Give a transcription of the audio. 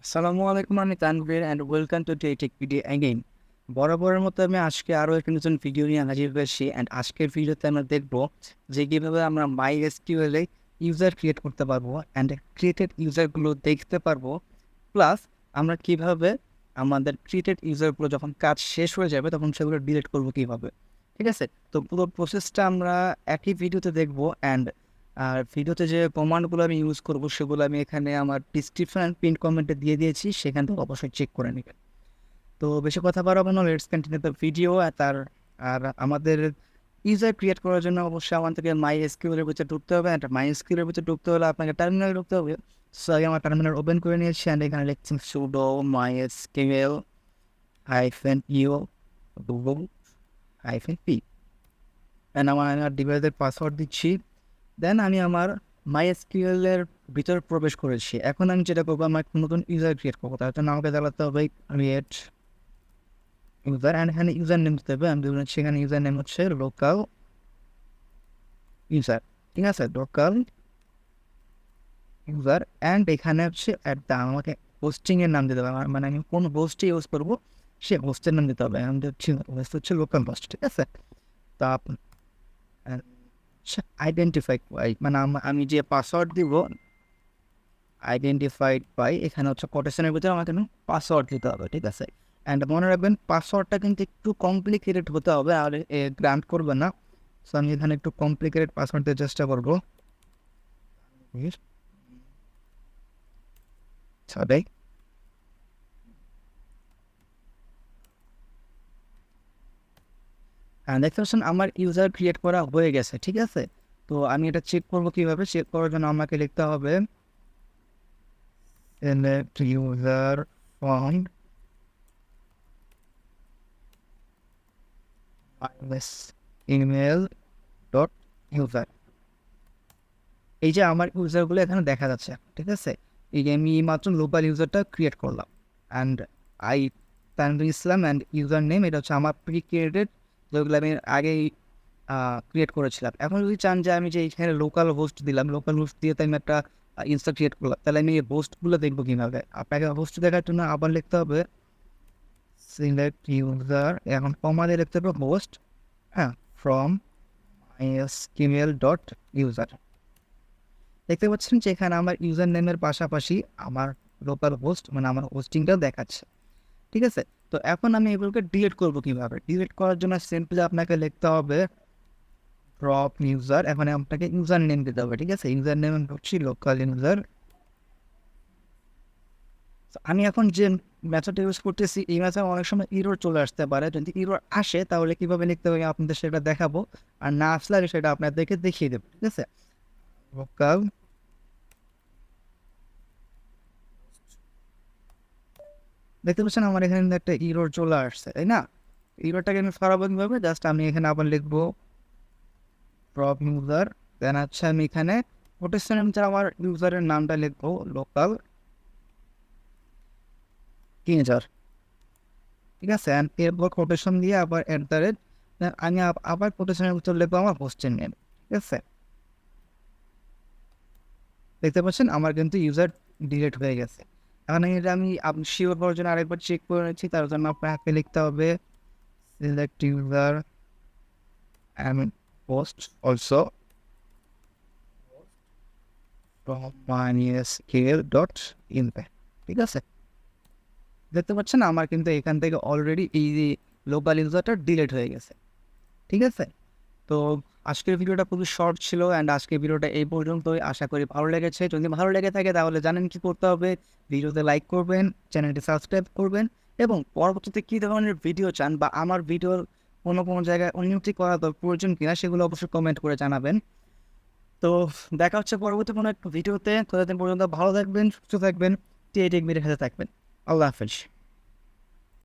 আসসালামু আলাইকুম, আমি Tanvir and welcome to take video again. বরাবরের মতো আমি আজকে আরও একটা নতুন ভিডিও নিয়ে হাজির হয়েছি। অ্যান্ড আজকের ভিডিওতে আমরা দেখব যে কীভাবে আমরা MySQL এ ইউজার ক্রিয়েট করতে পারবো অ্যান্ড ক্রিয়েটেড ইউজারগুলো দেখতে পারবো। প্লাস আমরা কীভাবে আমাদের ক্রিয়েটেড ইউজারগুলো যখন কাজ শেষ হয়ে যাবে তখন সেগুলো ডিলিট করবো কীভাবে। ঠিক আছে, তো পুরো প্রসেসটা আমরা একই ভিডিওতে দেখবো। অ্যান্ড আর ভিডিওতে যে কমান্ডগুলো আমি ইউজ করব সেগুলো আমি এখানে আমার ডিসক্রিপশন অ্যান্ড পিন কমেন্টে দিয়ে দিয়েছি, সেখান থেকে অবশ্যই চেক করে নেবেন। তো বেশি কথা বাড়াবো না, লেটস কন্টিনিউ দ্য ভিডিও। আর আমাদের ইউজার ক্রিয়েট করার জন্য অবশ্যই আমাদেরকে MySQL এর ভিতরে ঢুকতে হবে। অ্যান্ড MySQL এর ভিতরে ঢুকতে হলে আপনাকে টার্মিনালে ঢুকতে হবে। সো আগে আমার টার্মিনাল ওপেন করে নিয়েছি অ্যান্ড এখানে লিখছি sudo mysql -u -p and আমার ডিভাইসের পাসওয়ার্ড দিচ্ছি। দেন আমি আমার MySQL এর ভিতর প্রবেশ করেছি। এখন আমি যেটা করবো, আমার একটা নতুন ইউজার ক্রিয়েট করবো। তার জন্য আমাকে চালাতে হবে ক্রিয়েট ইউজার অ্যান্ড এখানে ইউজার নেম দিতে হবে। আমি সেখানে ইউজার নেম হচ্ছে লোকাল ইউজার। ঠিক আছে, লোকাল ইউজার অ্যান্ড এখানে হচ্ছে আমাকে হোস্টিংয়ের নাম দিতে হবে। মানে আমি কোন হোস্টে ইউজ করবো সে হোস্টের নাম দিতে হবে। আমাদের হোস্ট হচ্ছে লোকাল হোস্ট। ঠিক আছে, তা আইডেন্টিফাইড বাই মানে আমি যে পাসওয়ার্ড দিব আইডেন্টিফাইড বাই এখানে হচ্ছে কোটেশনের ভিতরে আমাকে পাসওয়ার্ড দিতে হবে। ঠিক আছে, অ্যান্ড মনে রাখবেন পাসওয়ার্ডটা কিন্তু একটু কমপ্লিকেটেড হতে হবে, আর গ্রান্ট করবে না। সো আমি এখানে একটু কমপ্লিকেটেড পাসওয়ার্ড দিয়ে চেষ্টা করবো। সবাই দেখতে পাচ্ছেন আমার ইউজার ক্রিয়েট করা হয়ে গেছে। ঠিক আছে, তো আমি এটা চেক করবো কীভাবে। চেক করার জন্য আমাকে লিখতে হবে select user from email dot user। এই যে আমার ইউজারগুলো এখানে দেখা যাচ্ছে। ঠিক আছে, এই যে আমি মাত্র লোকাল ইউজারটা ক্রিয়েট করলাম and Tanvir Islam and user name এটা হচ্ছে আমার প্রি ক্রিয়েটেড, যেগুলো আমি আগেই ক্রিয়েট করেছিলাম। এখন যদি চান যে আমি যে এখানে লোকাল হোস্ট দিলাম, লোকাল হোস্ট দিয়ে তো আমি একটা ইনস্টা ক্রিয়েট করলাম, তাহলে আমি এই হোস্টগুলো দেখবো কীভাবে। আপনাকে হোস্ট দেখার জন্য আবার লিখতে হবে সিলেক্ট ইউজার, এখন কমা দিয়ে লিখতে হবে হোস্ট, হ্যাঁ, ফ্রম mysql ডট ইউজার। দেখতে পাচ্ছেন যে এখানে আমার ইউজার নেমের পাশাপাশি আমার লোকাল হোস্ট মানে আমার হোস্টিংটাও দেখাচ্ছে। ঠিক আছে, তো এখন আমি এগুলোকে ডিলিট করবো কীভাবে। ডিলিট করার জন্য সিম্পলি আপনাকে লিখতে হবে ড্রপ ইউজার, এখন আপনাকে ইউজার নেম দিতে হবে। ঠিক আছে, ইউজার নেম হচ্ছে লোকাল ইউজার। আমি এখন যে মেথডটা ইউজ করতেছি এই মেথডে অনেক সময় ইরর চলে আসতে পারে। যদি ইরর আসে তাহলে কীভাবে লিখতে হবে আপনাদের সেটা দেখাবো, আর না আসলে আমি সেটা আপনাদেরকে দেখিয়ে দেবো। ঠিক আছে, লোকাল দেখতে পাচ্ছেন আমার এখানে একটা ইরর চলে আসছে, তাই না? ইররটাকে আমি সরাবো কীভাবে, জাস্ট আমি এখানে আবার লিখবো ড্রপ ইউজার। দেন হচ্ছে আমি এখানে কোটেশনের ভিতরে আমার ইউজারের নামটা লিখবো লোকাল ইউজার। ঠিক আছে, অ্যান্ড এরপর কোটেশন দিয়ে আবার আমি আবার কোটেশনের ভিতর লিখবো আমার হোস্টের নেম। ঠিক আছে, দেখতে পাচ্ছেন আমার কিন্তু ইউজার ডিলিট হয়ে গেছে। এখন এটা আমি শিওর হওয়ার জন্য আরেকবার চেক করে নিচ্ছি। তার জন্য আপনাকে লিখতে হবে select user and host also from mysql dot info. ঠিক আছে, দেখতে পাচ্ছেন আমার কিন্তু এখান থেকে অলরেডি এই লোকাল ইউজারটা ডিলিট হয়ে গেছে। ঠিক আছে, তো আজকের ভিডিওটা খুবই শর্ট ছিল অ্যান্ড আজকের ভিডিওটা এই পর্যন্তই। আশা করি ভালো লেগেছে। যদি ভালো লেগে থাকে তাহলে জানেন কি করতে হবে, ভিডিওতে লাইক করবেন, চ্যানেলটি সাবস্ক্রাইব করবেন এবং পরবর্তীতে কী ধরনের ভিডিও চান বা আমার ভিডিওর কোনো জায়গায় উন্নতি করা প্রয়োজন কিনা সেগুলো অবশ্যই কমেন্ট করে জানাবেন। তো দেখা হচ্ছে পরবর্তী কোনো একটা ভিডিওতে। ততদিন পর্যন্ত ভালো থাকবেন, সুস্থ থাকবেন, টেক ভিডিওর সাথে থাকবেন। আল্লাহ হাফেজ।